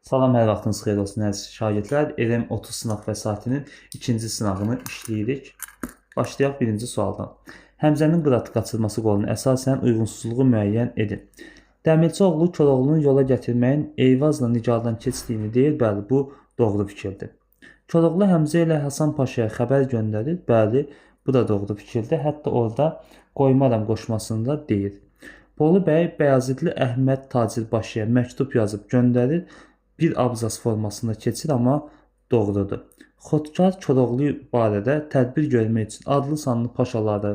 Salam, hər vaxtınız xeyir olsun əziz şagirdlər. ELEM 30 sınaq vəsaitinin ikinci sınağını işləyirik. Başlayaq birinci sualdan. Həmzənin qıratı qaçırması qoluna əsasən uyğunsuzluğu müəyyən edin. Dəmirçioğlu Koroğlunun yola gətirməyin Eyvazla Nigardan keçdiyini deyir. Bəli, bu doğru fikirdir. Koroğlu Həmzə ilə Həsən Paşaya xəbər göndərir. Bəli, bu da doğru fikirdir. Hətta orada qoymaram qoşmasını da deyir. Bolu bəy Bəyazidli Əhməd Tacirbaşıya məktub yazıb göndərir. Bir abzas formasında keçir, amma doğrudur. Xotkar Koroğlu barədə tədbir görmək üçün adlı sanlı paşaları,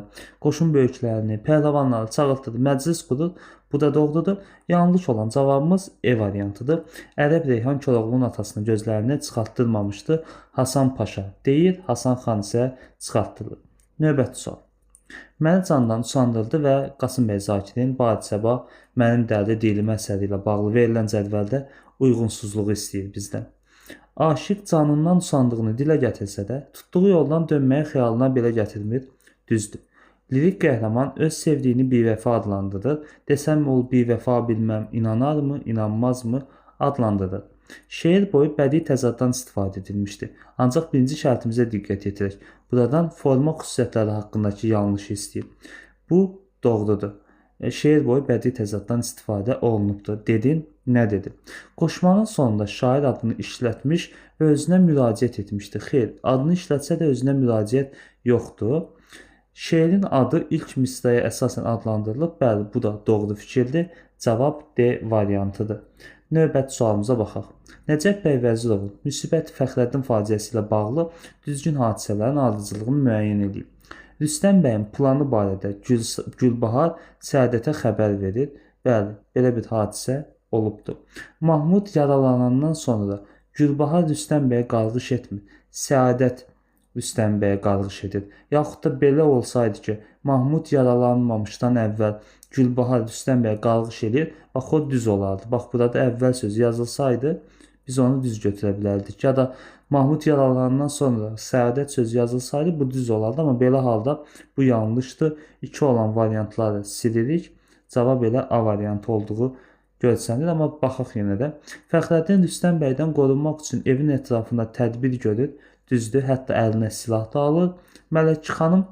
qoşun böyüklərini, pəhləvanları çağırtır, məclis qurur. Bu da doğrudur. Yanlış olan cavabımız E variantıdır. Ərəb Reyhan Koroğlunun atasını gözlərini çıxartdırmamışdı. Hasan Paşa deyir, Hasan xan isə çıxartdırır. Növbəti sual. Məni candan usandırdı və Qasım bəy Zakirin Badisəba mənim dərdi dilimə əsəri ilə bağlı verilən cədvəldə uyğunsuzluğu istəyir bizdən. Aşiq canından usandığını dilə gətirsə də, tutduğu yoldan dönməyə xəyalına belə gətirmir. Düzdür. Lirik qəhrəman öz sevdiyini bivəfa adlandırır. Desəm ol bivəfa bilməm, inanarmı, inanmazmı adlandırır. Şeir boyu bədii təzaddan istifadə edilmişdir. Ancaq birinci şərtimizə diqqət yetirək. Buradan forma xüsusiyyətləri haqqındakı yanlışı istəyir. Bu doğrudur. Şeir boyu bədii təzaddan istifadə olunubdur. Dedin, nə dedi? Qoşmanın sonunda şair adını işlətmiş və özünə müraciət etmişdir. Xeyr, adını işlətsə də özünə müraciət yoxdur. Şeirin adı ilk misraya əsasən adlandırılıb. Bəli, bu da doğru fikirdir. Cavab D variantıdır. Növbəti sualımıza baxaq. Nəcəf bəy Vəzirovun müsibət Fəxrəddin faciəsi ilə bağlı düzgün hadisələrin ardıcıllığını müəyyən edin. Rüstəm bəyin planı barədə Gülbahar Səadətə xəbər verir. Bəli, belə bir hadisə olubdur. Mahmud yaralanandan sonra Gülbahar Rüstəm bəyə qarğış etmir. Səadət Rüstəm bəyə qarğış edir. Yaxud da belə olsaydı ki, Mahmud yaralanmamışdan əvvəl Gülbahar Rüstəm bəyə qarğış edir, bax o düz olardı. Bax burada əvvəl sözü yazılsaydı, biz onu düz götürə bilərdik. Ya da Mahmud yaralanandan sonra Səadət sözü yazılsaydı, bu düz olardı. Amma belə halda bu yanlışdır. 2 olan variantları silirik. Cavab elə A variantı olduğu görsənir. Amma baxaq yenə də. Fəxrəddin Rüstəm bəydən qorunmaq üçün evin ətrafında tədbir görür. Düzdür, hətta əlinə silah da alır. Mələkə xanım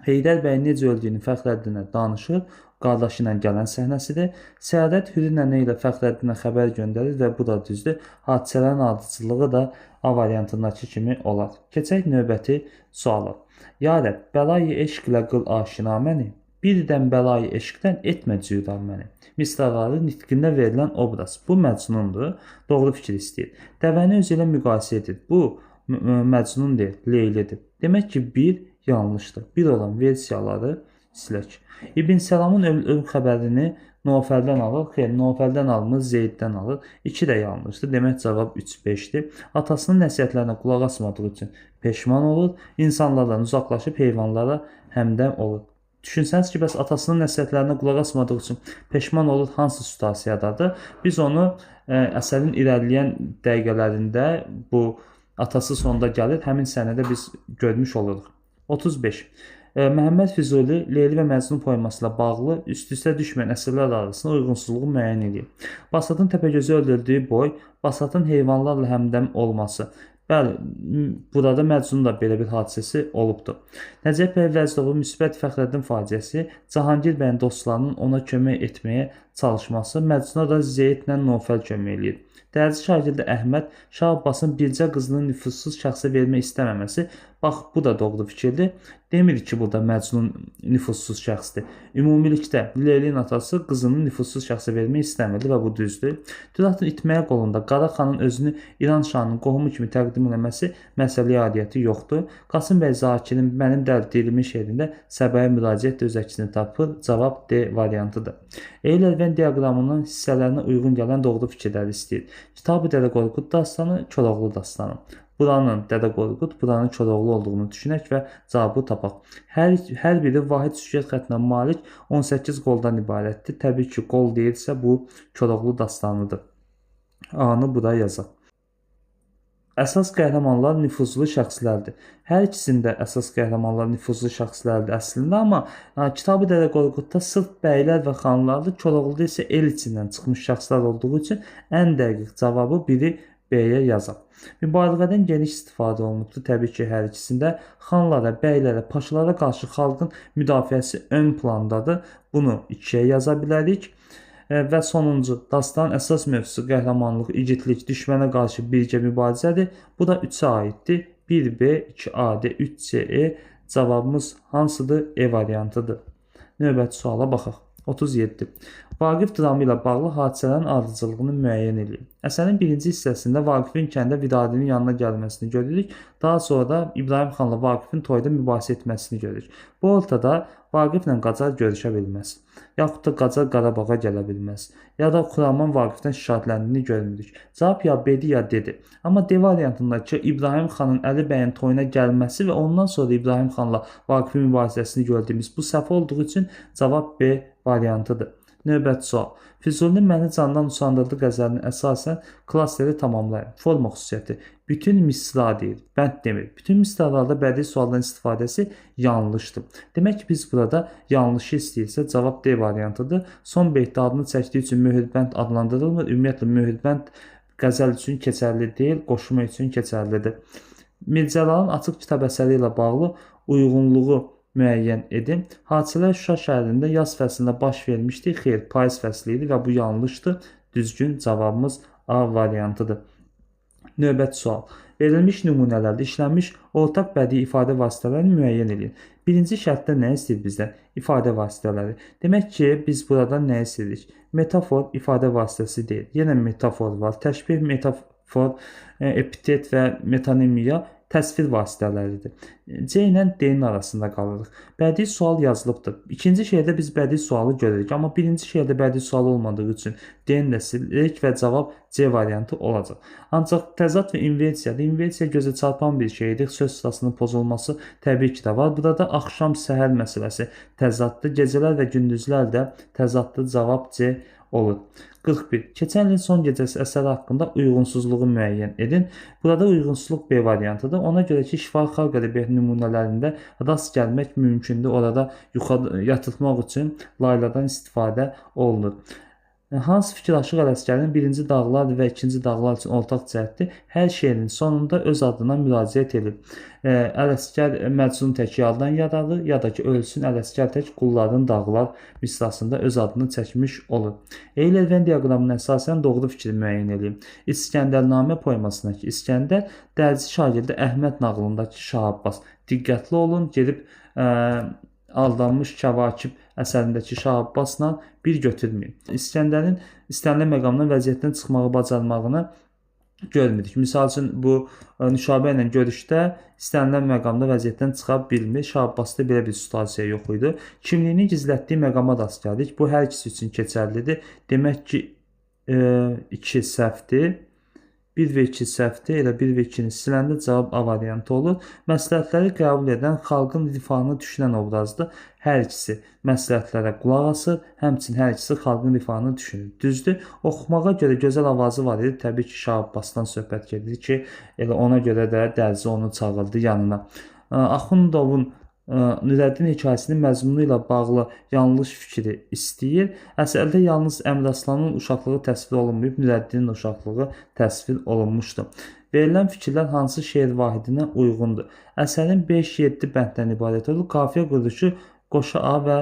Heydər bəyin necə öldüyünü Fəxrəddinə danışır. Qardaşı ilə gələn səhnəsidir. Səadət Hürü nənə ilə Fəxrəddinə xəbər göndərir və bu da düzdür. Hadisələrin ardıcıllığı da A variantındakı kimi olar. Keçək növbəti suala. Ya Rəbb, bəlayı eşq ilə qıl aşina məni. Birdən bəlayı eşqdən etmə cüdan məni. Misraları nitqində verilən obraz. Bu Məcnundur. Doğru fikir istəyir. Dəvəni özü ilə müqayisə edir. Bu Məcnun deyil, Leylidir. Demək ki, bir yanlışdır. Bir olan versiyaları silək. İbn Səlamın ölüm xəbərini Nofəldən alır. Xeyr, Nofəldən almır, Zeyddən alır. 2 də yanlışdır. Demək cavab 3-5-dir. Atasının nəsihətlərinə qulaq asmadığı üçün peşman olur. İnsanlardan uzaqlaşıb heyvanlara həmdəm olur. Düşünsəniz ki, bəs atasının nəsihətlərinə qulaq asmadığı üçün peşman olur hansı situasiyadadır? Biz onu əsərin irəliləyən dəqiqələrində bu atası sonda gəlir. Həmin səhnədə biz görmüş oluruq. 35. Məhəmməd Füzuli Leyli və Məcnun poeması ilə bağlı üst-üstə düşməyən əsərlər arasında uyğunsuzluğu müəyyən edir. Basatın Təpəgözü öldürdüyü boy, Basatın heyvanlarla həmdəm olması. Bəli, burada Məcnun da belə bir hadisəsi olubdur. Nəcəf bəy Vəzirovun müsibət Fəxrəddin faciəsi, Cahangir bəyin dostlarının ona kömək etməyə çalışması, Məcnuna da Zeydlə Nofəl kömək eləyir. Dərzi şagirdi Əhməd Şah Abbasın bircə qızını nüfuzsuz şəxsə vermək istəməməsi, bax bu da doğru fikirdir. Demir ki, burada Məcnun nüfuzsuz şəxsdir. Ümumilikdə Leylinin atası qızını nüfuzsuz şəxsə vermək istəmirdi və bu düzdür. Düratın itməyə qolunda Qara xanın özünü İran şahının qohumu kimi təqdim etməsi məsələyə aidiyyəti yoxdur. Qasım bəy Zakirin mənim dərd dilimin şeirində səbəyə müraciət öz əksini tapır. Cavab D variantıdır. Eylerven diaqramının hissələrinə uyğun gələn doğru fikirləri istəyir. Kitab-ı Dədə Qorqud dastanı, Koroğlu dastanı. Buranın Dədə Qorqud, buranın Koroğlu olduğunu düşünək və cavabı tapaq. Hər biri vahid süjet xəttinə malik 18 qoldan ibarətdir. Təbii ki, qol deyilsə bu Koroğlu dastanıdır. A-nı buraya yazaq. Əsas qəhrəmanlar nüfuzlu şəxslərdir. Hər ikisində əsas qəhrəmanlar nüfuzlu şəxslərdir əslində, amma Kitabi-Dədə Qorqudda sırf bəylər və xanlardır, Koroğluda isə el içindən çıxmış şəxslər olduğu üçün ən dəqiq cavabı biri B-yə yazaq. Mübaliğədən geniş istifadə olunubdur. Təbii ki, hər ikisində xanlara, bəylərə, paşalara qarşı xalqın müdafiəsi ön plandadır. Bunu 2-yə yaza bilərik. Və sonuncu, dastanın əsas mövzusu qəhrəmanlıq, igidlik, düşmənə qarşı birgə mübarizədir. Bu da 3-ə aiddir. 1B, 2A-D, 3C-E. Cavabımız hansıdır? E variantıdır. Növbəti suala baxaq. 37. Vaqif dramı ilə bağlı hadisələrin ardıcıllığını müəyyən edin. Əsərin birinci hissəsində Vaqifin kəndə Vidadinin yanına gəlməsini görürük. Daha sonra da İbrahim xanla Vaqifin toyda mübahisə etməsini görürük. Bu ortada Vaqiflə Qacar görüşə bilməz. Yaxud da Qacar Qarabağa gələ bilməz. Ya da Xuraman Vaqifdən şikayətləndiğini görmürük. Cavab ya B-dir ya D-dir. Amma D variantındakı İbrahim xanın Əli bəyin toyuna gəlməsi və ondan sonra İbrahim xanla Vaqifin mübahisəsini gördüyümüz bu səhv olduğu üçün cavab B variantıdır. Növbəti sual. Füzulinin məni candan usandırdığı qəzəlinin əsasən klasteri tamamlayın. Forma xüsusiyyəti. Bütün misra deyir, bənd demir. Bütün misralarda bədii sualdan istifadəsi yanlışdır. Demək ki, biz burada yanlışı istəyirsə cavab D variantıdır. Son beytdə adını çəkdiyi üçün möhürbənd adlandırılmır. Ümumiyyətlə möhürbənd qəzəl üçün keçərli deyil, qoşma üçün keçərlidir. Mircəlalın açıq kitab əsəri ilə bağlı uyğunluğu müəyyən edin. Hadisələr Şuşa şəhərində yaz fəslində baş vermişdi. Xeyr, payız fəsli idi və bu yanlışdır. Düzgün cavabımız A variantıdır. Növbəti sual. Verilmiş nümunələrdə işlənmiş ortaq bədii ifadə vasitələrini müəyyən edin. Birinci şərtdə nə istəyir bizdən? İfadə vasitələri. Demək ki, biz buradan nə istəyirik? Metafor ifadə vasitəsi deyil. Yenə metafor var. Təşbih, metafor, epitet və metonimiya təsvir vasitələridir. C ilə D-nin arasında qalırıq. Bədii sual yazılıbdır. İkinci şeydə biz bədii sualı görürük, amma birinci şeydə bədii sual olmadığı üçün D-ni də silirik və cavab C variantı olacaq. Ancaq təzad və inversiyada, inversiya gözə çarpan bir şeydir. Söz sırasının pozulması təbii ki də var. Burada axşam-səhər məsələsi təzaddır. Gecələr və gündüzlər də təzaddır. Cavab C olur. 41. Keçən ilin son gecəsi əsəri haqqında uyğunsuzluğu müəyyən edin. Burada uyğunsuzluq B variantıdır. Ona görə ki, şifahi xalq ədəbiyyatı nümunələrində rast gəlmək mümkündür. Orada yatırtmaq üçün layladan istifadə olunur. Hansı fikir Aşıq Ələsgərin birinci dağlar və ikinci dağlar üçün ortaq cəhətdir? Hər şeirin sonunda öz adına müraciət edib. Ələsgər Məcnun tək yaddan yaralı, ya da ki, ölsün Ələsgər tək qulların dağlar misrasında öz adını çəkmiş olur. Eyler-Venn diaqramına əsasən doğru fikri müəyyən edin. İskəndərnamə poemasındakı İskəndər, dərzi şagirdi Əhməd nağlındakı Şah Abbas. Diqqətli olun, gedib Aldanmış Kəvakib əsərindəki Şah Abbasla bir götürməyin. İskəndərin istənilən məqamdan vəziyyətdən çıxmağı bacarmağını görmürük. Misal üçün, bu Nüşabə ilə görüşdə istənilən məqamda vəziyyətdən çıxa bilmir. Şah Abbasda belə bir situasiya yox idi. Kimliyini gizlətdiyi məqama rast gəldik. Bu hər ikisi üçün keçərlidir. Demək ki, 2 səhvdir. 1 və 2 səhvdir. Elə 1 və 2-ni siləndə cavab A variantı olur. Məsləhətləri qəbul edən, xalqın rifahına düşünən obrazdır. Hər ikisi məsləhətlərə qulaq asır, həmçinin hər ikisi xalqın rifahını düşünür. Düzdür? Oxumağa görə gözəl avazı var idi. Təbii ki, Şah Abbasdan söhbət gedir ki, elə ona görə də dərzi onu çağırdı yanına. Axundovun Nürəddin hekayəsinin məzmunu ilə bağlı yanlış fikri istəyir. Əsərdə yalnız Əmiraslanın uşaqlığı təsvir olunmayıb, Nürəddinin uşaqlığı təsvir olunmuşdur. Verilən fikirlər hansı şeir vahidinə uyğundur? Əsərin 5-7 bənddən ibarət olur. Qafiyə quruluşu qoşa A və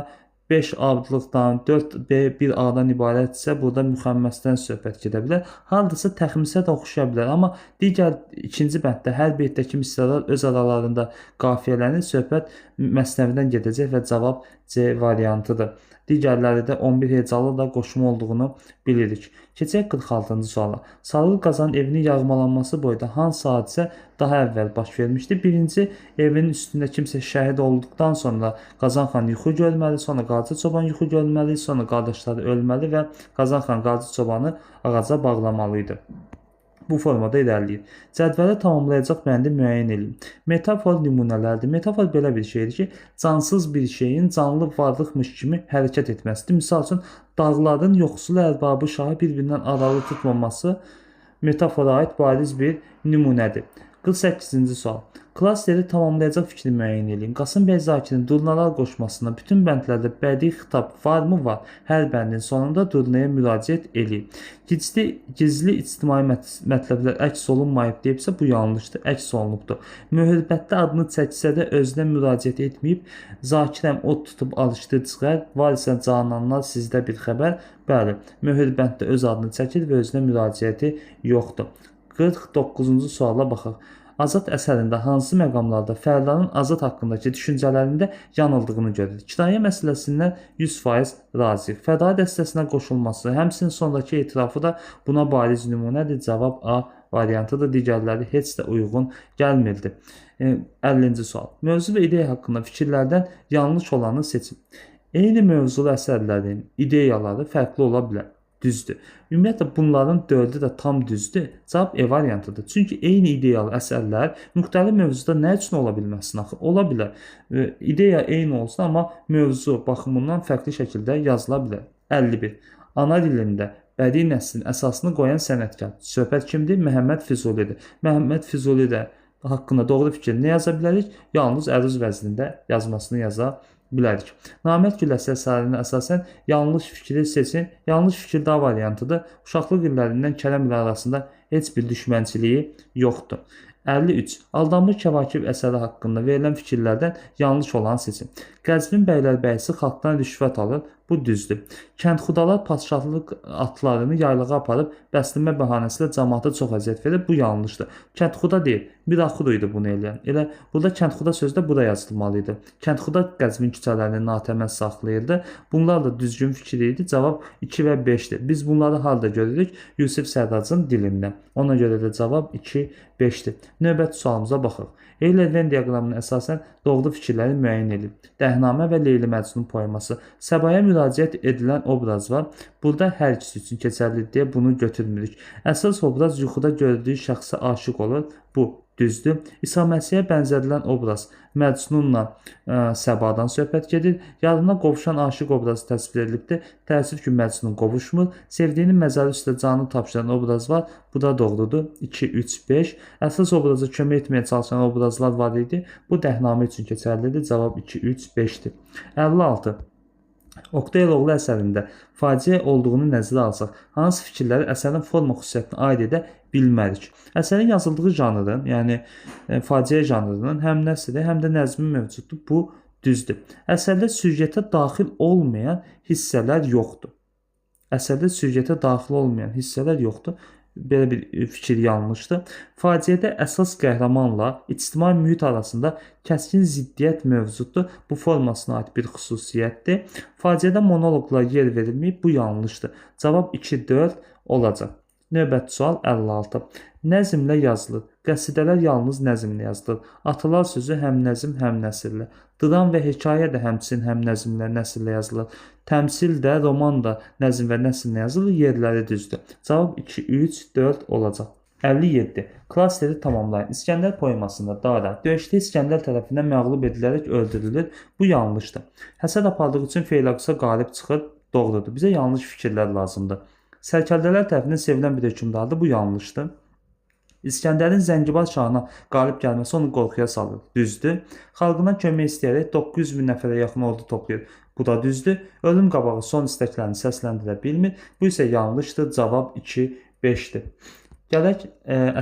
5 A-lıqdan, 4B, 1A-dan ibarətsə, burada müxəmməsdən söhbət gedə bilər. Hardasa təxmisə də oxşaya bilər. Amma digər ikinci bənddə hər beytdəki misralar öz aralarında qafiyələnir. Söhbət məsnəvidən gedəcək və cavab C variantıdır. Digərləri də 11 hecalı da qoşma olduğunu bilirik. Keçək 46-cı suala. Sarılı Qazanın evinin yağmalanması boyda hansı hadisə daha əvvəl baş vermişdi? Birinci, evinin üstündə kimsə şəhid olduqdan sonra Qazan xan yuxu görməli, sonra Qazı Çoban yuxu görməli, sonra qardaşları ölməli və Qazan xan Qazı Çobanı ağaca bağlamalıydı. Bu formada irəliləyir. Cədvəli tamamlayacaq bəndi müəyyən edin. Metafor nümunələrdir. Metafor belə bir şeydir ki, cansız bir şeyin canlı varlıqmış kimi hərəkət etməsidir. Misal üçün, dağların yoxsul ərbabı şahı bir-birindən aralı tutmaması metafora aid bariz bir nümunədir. 48-ci sual. Klasteri tamamlayacaq fikri müəyyən edin. Qasım bəy Zakir'in durnalar qoşmasında bütün bəndlərdə bədii xitab varmı var? Hər bəndin sonunda durnaya müraciət edin. Gizli ictimai mətləblər əks olunmayıb deyibsə, bu yanlışdır, əks olunubdur. Mühürətdə adını çəksə də özünə müraciət etməyib, Zakirəm od tutub alışdırıcıqlar, var isə cananlar sizdə bir xəbər. Bəli, mühürətdə öz adını çəkir və özünə müraciəti yoxdur. 49-cu suala baxaq. Azad əsərində hansı məqamlarda Fərdanın Azad haqqındakı düşüncələrində yanıldığını görürük. Kirayə məsələsindən 100% razıyıq. Fəda dəstəsinə qoşulması, həmçinin sondakı etirafı da buna bariz nümunədir. Cavab A variantıdır. Digərləri heç də uyğun gəlmirdi. 50-ci sual. Mövzu və ideya haqqında fikirlərdən yanlış olanı seçin. Eyni mövzulu əsərlərin ideyaları fərqli ola bilər. Düzdür. Ümumiyyətlə bunların 4-ü də tam düzdür. Cavab E variantıdır. Çünki eyni ideyalı əsərlər müxtəlif mövzuda nə üçün ola bilməsin axı? Ola bilər. İdeya eyni olsa, amma mövzu baxımından fərqli şəkildə yazıla bilər. 51. Ana dilində bədii nəslin əsasını qoyan sənətkar. Söhbət kimdir? Məhəmməd Füzulidir. Məhəmməd Füzuli də haqqında doğru fikir nə yaza bilərik? Yalnız əruz vəznində yazmasını yaza bilərik. Namət Gülləsi əsərində əsasən yanlış fikri seçin. Yanlış fikir də variantıdır. Uşaqlıq illərindən Kərəm ilə arasında heç bir düşmənçiliyi yoxdur. 53. Aldanmış Kəvakib əsəri haqqında verilən fikirlərdən yanlış olanı seçin. Qəzvin bəylərbəyisi xalqdan rüşvət alır. Bu düzdür. Kəndxudalar padşahlıq atlarını yaylığa aparıb bəsləmə bəhanəsilə cəmaata çox əziyyət verir. Bu yanlışdır. Kəndxuda deyil, Miraxur idi bunu eləyən. Elə burada kəndxuda sözü də bura yazılmalı idi. Kəndxuda Qəzvin küçələrini natəməz saxlayırdı. Bunlar da düzgün fikir idi. Cavab 2 və 5-dir. Biz bunları harda görürük? Yusif Sərracın dilində. Ona görə də cavab 2, 5-dir. Növbəti sualımıza baxaq. Eyler-Venn diaqramına əsasən doğru fikirləri müəyyən edin. Dəhnamə və Leyli Məcnun poeması. Səbaya müraciət edilən obraz var. Burada hər ikisi üçün keçərlidir deyə bunu götürmürük. Əsas obraz yuxuda gördüyü şəxsə aşiq olur. Bu düzdür. İsa Məsihə bənzədilən obraz Məcnunla Səbadan söhbət gedir. Yarına qovuşan aşiq obrazı təsvir edilibdir. Təəssüf ki, Məcnun qovuşmur. Sevdiyinin məzarı üstə canını tapşıran obraz var. Bu da doğrudur. 2, 3, 5. Əsas obraza kömək etməyə çalışan obrazlar var idi. Bu dəhnamə üçün keçərlidir. Cavab 2, 3, 5-dir. 56. Oqtay Eloğlu əsərində faciə olduğunu nəzərə alsaq, hansı fikirləri əsərin forma xüsusiyyətinə aid edə bilmərik? Əsərin yazıldığı janrın, yəni faciə janrının həm nəsri, həm də nəzmi mövcuddur. Bu düzdür. Əsərdə süjetə daxil olmayan hissələr yoxdur. Əsərdə süjetə daxil olmayan hissələr yoxdur. Belə bir fikir yanlışdır. Faciədə əsas qəhrəmanla ictimai mühit arasında kəskin ziddiyyət mövcuddur. Bu formasına aid bir xüsusiyyətdir. Faciədə monoloqlara yer verilməyib. Bu yanlışdır. Cavab 2, 4 olacaq. Növbəti sual 56. Nəzmlə yazılır. Qəsidələr yalnız nəzmlə yazılır. Atalar sözü həm nəzm, həm nəsrlə. Dram və hekayə də həmçinin həm nəzmlə, nəsrlə yazılır. Təmsil də, roman da nəzm və nəsrlə yazılır. Yerləri düzdür. Cavab 2, 3, 4 olacaq. 57. Klasteri tamamlayın. İskəndər poemasında Dara döyüşdə İskəndər tərəfindən məğlub edilərək öldürülür. Bu yanlışdır. Həsəd apardığı üçün Feylaqusa qalib çıxır. Doğrudur. Bizə yanlış fikirlər lazımdır. Sərkərdələr tərəfindən sevilən bir hökmdardır. Bu yanlışdır. İskəndərin Zəngibar şahına qalib gəlməsi onu qorxuya salır. Düzdür. Xalqına kömək istəyərək 900 min nəfərə yaxın ordu toplayır. Bu da düzdür. Ölüm qabağı son istəklərini səsləndirə bilmir. Bu isə yanlışdır. Cavab 2, 5-dir. Gələk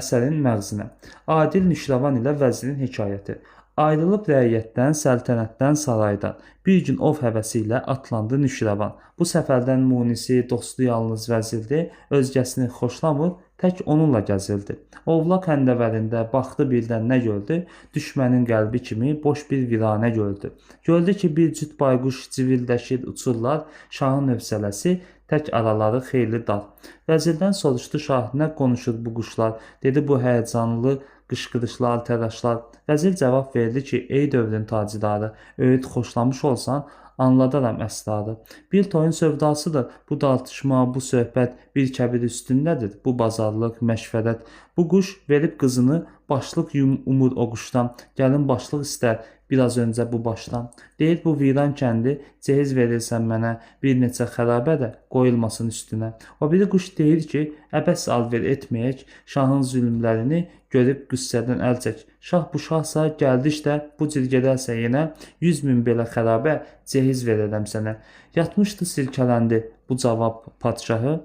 əsərin məğzinə. Adil Nüşrəvan ilə vəzirin hekayəti. Ayrılıb rəiyyətdən, səltənətdən, saraydan. Bir gün ov həvəsi ilə atlandı Nüşrəvan. Bu səfərdən munisi, dostu yalnız vəzirdir. Özgəsini xoşlamır, tək onunla gəzirdi. Ovlaq həndəvərində baxdı birdən nə gördü? Düşmənin qəlbi kimi boş bir viranə gördü. Gördü ki, bir cüt bayquş civildəşir, uçurlar. Şahın hövsələsi, tək araları xeyli dar. Vəzirdən soruşdu şah, nə konuşur bu quşlar? Dedi, bu həyəcanlı qışqırışlar, təlaşlar. Vəzir cavab verdi ki, ey dövrün tacidarı, öğüt xoşlamış olsan, anladaram əsrarı. Bir toyun sövdasıdır bu tartışma, bu söhbət bir kəbir üstündədir. Bu bazarlıq, məşvərət. Bu quş verib qızını başlıq umur o quşdan. Gəlin başlıq istər, biraz öncə bu başdan. Deyir bu viran kəndi cehiz verirsən mənə bir neçə xərabə də qoyulmasın üstünə. O biri quş deyir ki, əbəs alver etməyək, şahın zülmlərini görüb qüssədən əl çək. Şah bu şahsa gəldi işdə bu cür gedərsə yenə 100.000 belə xərabə cehiz verərəm sənə. Yatmışdı silkələndi bu cavab padşahı,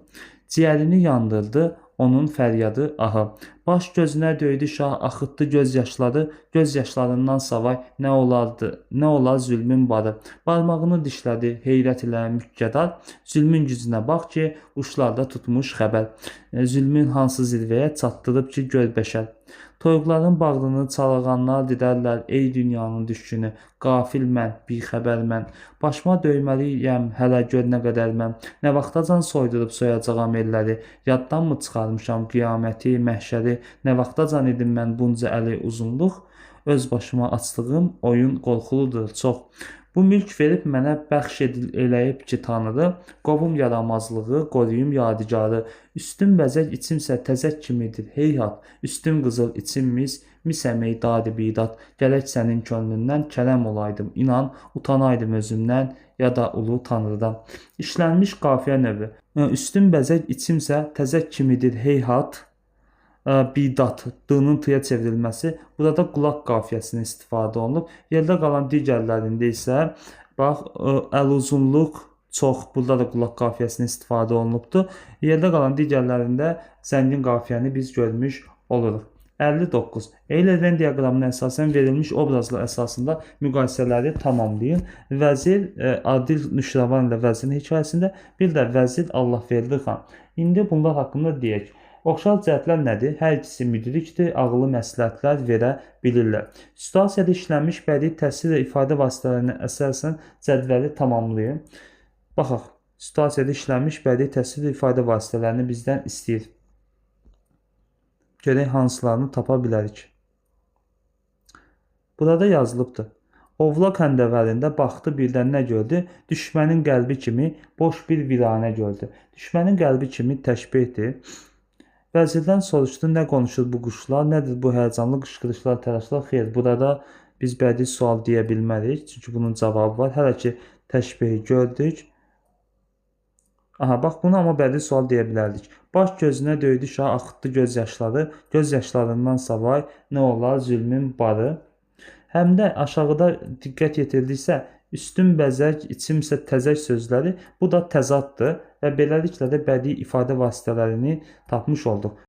ciyərini yandırdı onun fəryadı ahı. Baş gözünə döydü şah, axıtdı göz yaşları, göz yaşlarından savay nə olardı, nə olar zülmün barı. Barmağını dişlədi heyrət ilə mükkədar, zülmün gücünə bax ki, uşlarda tutmuş xəbər. Zülmün hansı zirvəyə çatdırıb ki, gör bəşər. Toyuqların bağrını çalağanlar didərlər, ey dünyanın düşkünü, qafil mən, bixəbər mən. Başıma döyməliyəm, hələ gör nə qədər mən. Nə vaxtacan soydurub soyacağam elləri, yaddanmı çıxarmışam qiyaməti, məhşəri. Nə vaxtacan idim mən bunca əli uzunluq, öz başıma açdığım oyun qorxuludur çox. Bu mülk verib mənə bəxş eləyib ki Tanrı, qovum yaramazlığı, qoruyum yadigarı. Üstün bəzək içimsə təzək kimidir, heyhat. Üstün qızıl içim mis əmək dadi bidat. Gərək sənin könlündən kərəm olaydım, inan, utanaydım özümdən ya da ulu Tanrıdan. İşlənmiş qafiyə növü. Üstün bəzək içimsə təzək kimidir, heyhat. Bidat, d-nın t-ya çevrilməsi. Burada qulaq qafiyəsinin istifadə olunub. Yerdə qalan digərlərində isə bax əl-uzunluq çox. Burada da qulaq qafiyəsinin istifadə olunubdur. Yerdə qalan digərlərində zəngin qafiyəni biz görmüş oluruq. 59. Eyler-Venn diaqramına əsasən verilmiş obrazlar əsasında müqayisələri tamamlayın. Vəzir Adil Nüşravan ilə vəzirin hekayəsində, bir də vəzir Allahverdi xan. İndi bunlar haqqında deyək. Oxşar cəhətlər nədir? Hər ikisi müdrikdir, ağıllı məsləhətlər verə bilirlər. Situasiyada işlənmiş bədii təsvir və ifadə vasitələrinə əsasən cədvəli tamamlayın. Baxaq, situasiyada işlənmiş bədii təsvir və ifadə vasitələrini bizdən istəyir. Görək hansılarını tapa bilərik. Burada yazılıbdır. Ovlaq həndəvərində baxdı birdən nə gördü? Düşmənin qəlbi kimi boş bir viranə gördü. Düşmənin qəlbi kimi təşbihdir. Vəzirdən soruşdu, nə konuşur bu quşlar, nədir bu həyəcanlı qışqırışlar, təlaşlar? Xeyr, burada biz bədii sual deyə bilmərik, çünki bunun cavabı var. Hələ ki təşbihi gördük. Aha, bax bunu amma bədii sual deyə bilərdik. Baş gözünə döydü şah, axıtdı göz yaşları, göz yaşlarından savay nə olar zülmün barı. Həm də aşağıda diqqət yetirdiksə, üstün bəzək, içimsə təzək sözləri, bu da təzaddır və beləliklə də bədii ifadə vasitələrini tapmış olduq.